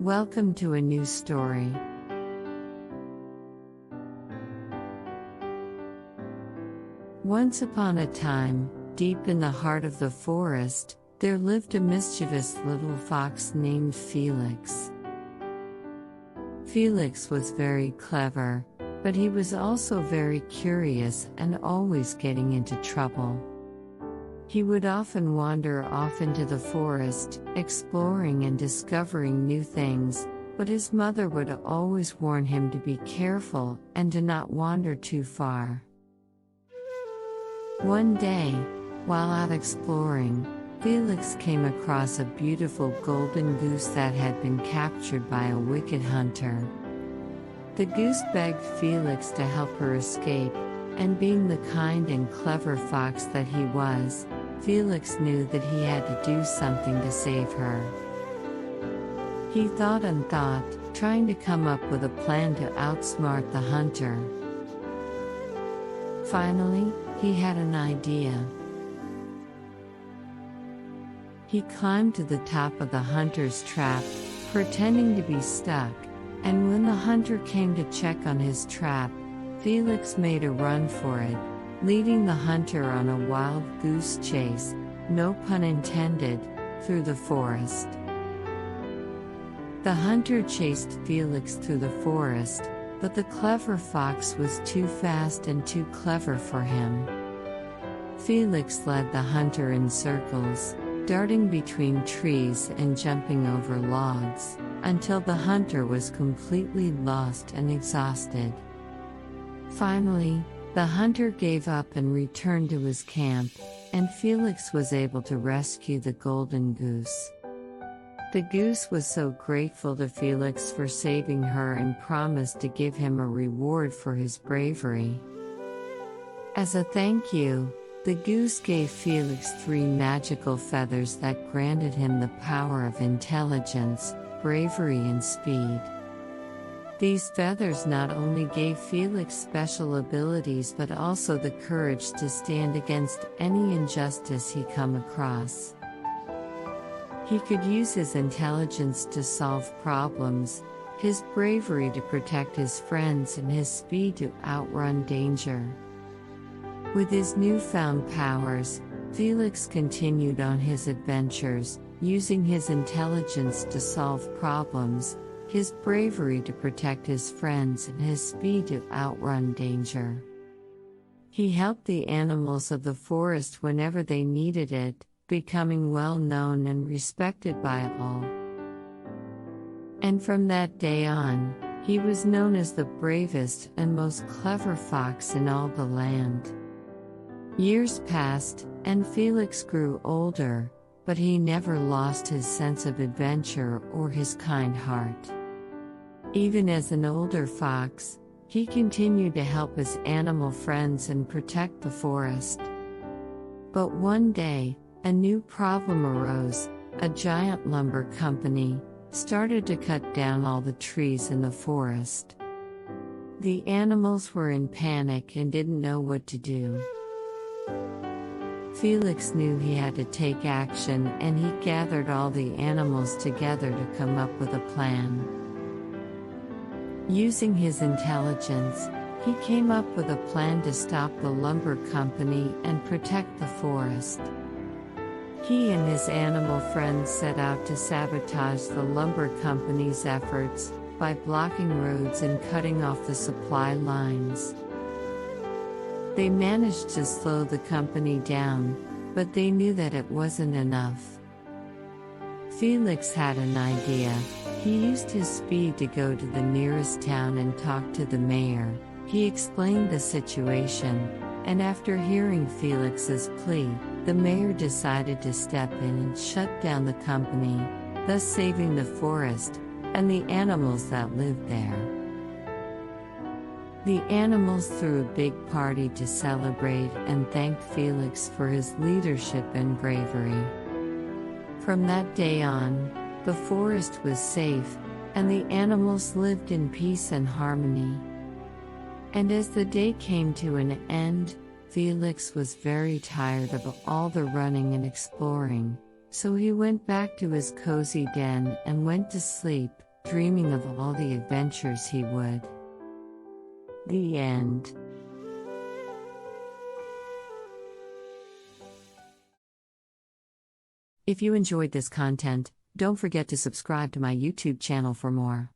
Welcome to a new story. Once upon a time, deep in the heart of the forest, there lived a mischievous little fox named Felix. Felix was very clever, but he was also very curious and always getting into trouble. He would often wander off into the forest, exploring and discovering new things, but his mother would always warn him to be careful and to not wander too far. One day, while out exploring, Felix came across a beautiful golden goose that had been captured by a wicked hunter. The goose begged Felix to help her escape, and being the kind and clever fox that he was, Felix knew that he had to do something to save her. He thought and thought, trying to come up with a plan to outsmart the hunter. Finally, he had an idea. He climbed to the top of the hunter's trap, pretending to be stuck, and when the hunter came to check on his trap, Felix made a run for it, leading the hunter on a wild goose chase, no pun intended, through the forest. The hunter chased Felix through the forest, but the clever fox was too fast and too clever for him. Felix led the hunter in circles, darting between trees and jumping over logs, until the hunter was completely lost and exhausted. Finally, the hunter gave up and returned to his camp, and Felix was able to rescue the golden goose. The goose was so grateful to Felix for saving her and promised to give him a reward for his bravery. As a thank you, the goose gave Felix 3 magical feathers that granted him the power of intelligence, bravery and speed. These feathers not only gave Felix special abilities but also the courage to stand against any injustice he come across. He could use his intelligence to solve problems, his bravery to protect his friends and his speed to outrun danger. With his newfound powers, Felix continued on his adventures, using his intelligence to solve problems, his bravery to protect his friends and his speed to outrun danger. He helped the animals of the forest whenever they needed it, becoming well known and respected by all. And from that day on, he was known as the bravest and most clever fox in all the land. Years passed, and Felix grew older, but he never lost his sense of adventure or his kind heart. Even as an older fox, he continued to help his animal friends and protect the forest. But one day, a new problem arose. A giant lumber company started to cut down all the trees in the forest. The animals were in panic and didn't know what to do. Felix knew he had to take action, and he gathered all the animals together to come up with a plan. Using his intelligence, he came up with a plan to stop the lumber company and protect the forest. He and his animal friends set out to sabotage the lumber company's efforts by blocking roads and cutting off the supply lines. They managed to slow the company down, but they knew that it wasn't enough. Felix had an idea. He used his speed to go to the nearest town and talk to the mayor. He explained the situation, and after hearing Felix's plea, the mayor decided to step in and shut down the company, thus saving the forest and the animals that lived there. The animals threw a big party to celebrate and thanked Felix for his leadership and bravery. From that day on, the forest was safe, and the animals lived in peace and harmony. And as the day came to an end, Felix was very tired of all the running and exploring, so he went back to his cozy den and went to sleep, dreaming of all the adventures he would. The end. If you enjoyed this content, don't forget to subscribe to my YouTube channel for more.